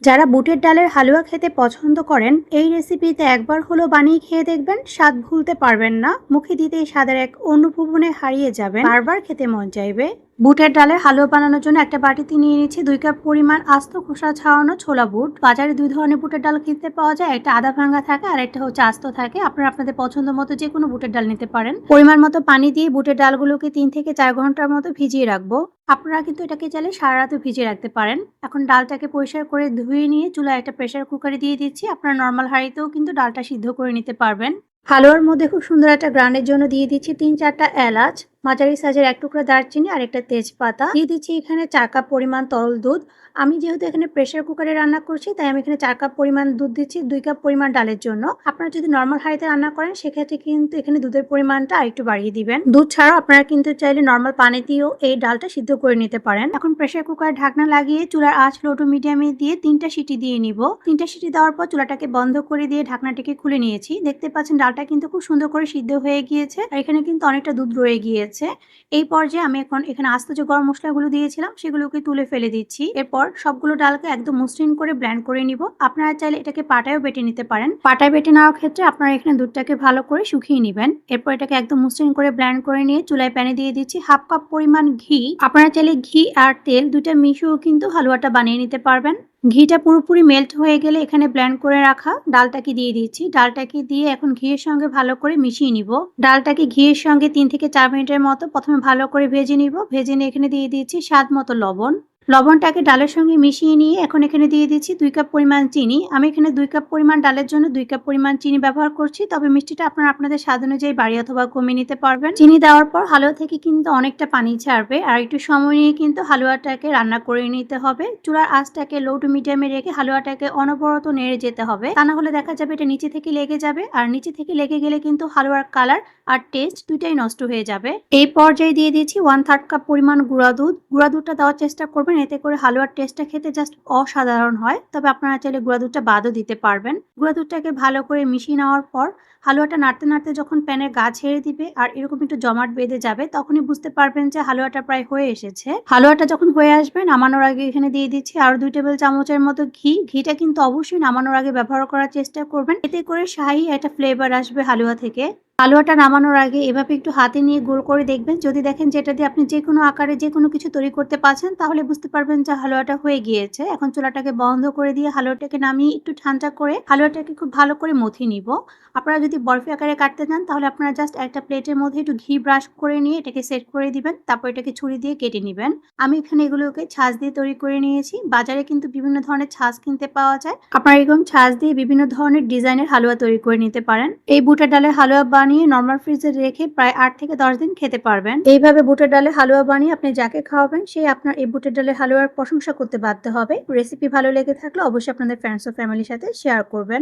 যারা বুটের ডালের হালুয়া খেতে পছন্দ করেন, এই রেসিপিতে একবার হলেও বানিয়ে খেয়ে দেখবেন, স্বাদ ভুলতে পারবেন না। মুখে দিতেই স্বাদের এক অনুভবনে হারিয়ে যাবেন, বারবার খেতে মন চাইবে। বুটের ডালের হালুয়া বানানোর জন্য একটা বাটিতে নিয়ে নিচ্ছি 2 কাপ পরিমাণ আস্ত খোসা ছাড়ানো ছোলা বুট। বাজারে 2 ধরনের বুটের ডাল কিনতে পাওয়া যায়, একটা আধা ভাঙা থাকে আর একটা হচ্ছে আস্ত থাকে। আপনারা আপনাদের পছন্দ মতো যে কোনো বুটের ডাল নিতে পারেন। পরিমাণ মতো পানি দিয়ে বুটের ডালগুলোকে 3 থেকে 4 ঘন্টার মতো ভিজিয়ে রাখবো। আপনারা কিন্তু এটাকে চাইলে সারা রাতও ভিজিয়ে রাখতে পারেন। এখন ডালটাকে পরিষ্কার করে ধুয়ে নিয়ে চুলায় একটা প্রেসার কুকারে দিয়ে দিচ্ছি। আপনারা নর্মাল হাঁড়িতেও কিন্তু ডালটা সিদ্ধ করে নিতে পারবেন। হালুয়ার মধ্যে খুব সুন্দর একটা গ্রানের জন্য দিয়ে দিচ্ছি 3-4টা এলাচ, মাঝারি সাইজের 1 টুকরা দারচিনি আর একটা তেজপাতা। দিয়ে দিচ্ছি এখানে 4 কাপ পরিমাণ তরল দুধ। আমি যেহেতু এখানে প্রেসার কুকারে রান্না করছি, তাই আমি এখানে 4 কাপ পরিমাণ দুধ দিচ্ছি 2 কাপ পরিমাণ ডালের জন্য। আপনারা যদি নর্মাল হাঁড়িতে রান্না করেন, সেক্ষেত্রে কিন্তু এখানে দুধের পরিমাণটা আরেকটু বাড়িয়ে দিবেন। দুধ ছাড়াও আপনারা কিন্তু চাইলে নর্মাল পানি দিয়েও এই ডালটা সিদ্ধ করে নিতে পারেন। এখন প্রেসার কুকারে ঢাকনা লাগিয়ে চুলার আঁচ লো টু মিডিয়ামে দিয়ে 3টা সিটি দিয়ে নিব। 3টা সিটি দেওয়ার পর চুলাটাকে বন্ধ করে দিয়ে ঢাকনাটাকে খুলে নিয়েছি। দেখতে পাচ্ছেন ডালটা কিন্তু খুব সুন্দর করে সিদ্ধ হয়ে গিয়েছে আর এখানে কিন্তু অনেকটা দুধ রয়ে গিয়েছে। এই পর্যায়ে আমি এখন এখানে আস্ত যে গরম মশলাগুলো দিয়েছিলাম, সেগুলোকে তুলে ফেলে দিচ্ছি। এরপর সবগুলো ডালকে একদম মসৃণ করে ব্লেন্ড করে নিব। আপনারা চাইলে এটাকে পাটায়ও বেটে নিতে পারেন। পাটায় বেটে নেওয়ার ক্ষেত্রে আপনারা এখানে দুধটাকে ভালো করে শুকিয়ে নেবেন। এরপর এটাকে একদম মসৃণ করে ব্লেন্ড করে নিয়ে চুলায় প্যানে দিয়ে দিচ্ছি 1/2 কাপ পরিমাণ ঘি। আপনারা চাইলে ঘি আর তেল দুইটা মিশিয়েও কিন্তু হালুয়াটা বানিয়ে নিতে পারবেন। ঘিটা পুরোপুরি মেল্ট হয়ে গেলে এখানে ব্লেন্ড করে রাখা ডালটাকে দিয়ে দিচ্ছি। ডালটাকে দিয়ে এখন ঘিয়ের সঙ্গে ভালো করে মিশিয়ে নিব। ডালটাকে ঘিয়ের সঙ্গে 3 থেকে 4 মিনিটের মতো প্রথমে ভালো করে ভেজে নিব। ভেজে নিয়ে এখানে দিয়ে দিচ্ছি স্বাদ মতো লবণ। লবণটাকে ডালের সঙ্গে মিশিয়ে নিয়ে এখন এখানে দিয়ে দিচ্ছি 2 কাপ পরিমাণ চিনি। আমি এখানে 2 কাপ পরিমাণ ডালের জন্য 2 কাপ পরিমাণ চিনি ব্যবহার করছি। তবে মিষ্টিটা আপনারা আপনাদের স্বাদ অনুযায়ী বাড়িয়ে অথবা কমিয়ে নিতে পারবেন। চিনি দেওয়ার পর হালুয়া থেকে কিন্তু অনেকটা পানি ছাড়বে আর একটু সময় নিয়ে কিন্তু হালুয়াটাকে রান্না করে নিতে হবে। চুলার আঁচটাকে লো টু মিডিয়ামে রেখে হালুয়াটাকে অনবরত নেড়ে যেতে হবে। তা না হলে দেখা যাবে এটা নিচে থেকে লেগে যাবে আর নিচে থেকে লেগে গেলে কিন্তু হালুয়ার কালার আর টেস্ট দুইটাই নষ্ট হয়ে যাবে। এই পর্যায়ে দিয়ে দিচ্ছি 1/3 কাপ পরিমাণ গুঁড়া দুধ। গুঁড়া দুধটা দেওয়ার চেষ্টা করবেন, এতে করে হালুয়ার টেস্টটা খেতে জাস্ট অসাধারণ হয়। তবে আপনারা চাইলে গুঁড়া দুধটা বাদও দিতে পারবেন। গুঁড়া দুধটাকে ভালো করে মিশিয়ে নেওয়ার পর হালুয়াটা নাড়তে নাড়তে যখন প্যানের গা ছেড়ে দিবে আর এরকম একটু জমাট বেঁধে যাবে, তখনই বুঝতে পারবেন যে হালুয়াটা প্রায় হয়ে এসেছে। হালুয়াটা যখন হয়ে আসবে, নামানোর আগে এখানে দিয়ে দিচ্ছি আরো 2 টেবিল চামচের মতো ঘি। ঘিটা কিন্তু অবশ্যই নামানোর আগে ব্যবহার করার চেষ্টা করবেন, এতে করে শাহী একটা ফ্লেভার আসবে হালুয়া থেকে। হালুয়াটা নামানোর আগে এভাবে একটু হাতে নিয়ে গোল করে দেখবেন। যদি দেখেন যে এটা দিয়ে আপনি যে কোনো আকারে যে কোনো কিছু তৈরি করতে পারছেন, তাহলে বুঝতে পারবেন যে হালুয়াটা হয়ে গিয়েছে। এখন চুলাটাকে বন্ধ করে দিয়ে হালুয়াটাকে নামিয়ে একটু ঠান্ডা করে হালুয়াটাকে খুব ভালো করে মথে নিব। আপনারা যদি বরফি আকারে কাটতে চান, তাহলে আপনারা জাস্ট একটা প্লেটের মধ্যে একটু ঘি ব্রাশ করে নিয়ে এটাকে সেট করে দিবেন। তারপর এটাকে ছুরি দিয়ে কেটে নেবেন। আমি এখানে এগুলোকে ছাঁচ দিয়ে তৈরি করে নিয়েছি। বাজারে কিন্তু বিভিন্ন ধরনের ছাঁচ কিনতে পাওয়া যায়। আপনারা এরকম ছাঁচ দিয়ে বিভিন্ন ধরনের ডিজাইনের হালুয়া তৈরি করে নিতে পারেন। এই বুটের ডালের হালুয়া বানিয়ে নরমাল ফ্রিজে রেখে প্রায় 8 থেকে 10 দিন খেতে পারবেন। এইভাবে বুটের ডালের হালুয়া বানিয়ে আপনি যাকে খাওয়াবেন, সেই আপনার এই বুটের ডালের হালুয়ার প্রশংসা করতে বাধ্য হবে। রেসিপি ভালো লেগে থাকলে অবশ্যই আপনাদের ফ্রেন্ডস ও ফ্যামিলির সাথে শেয়ার করবেন।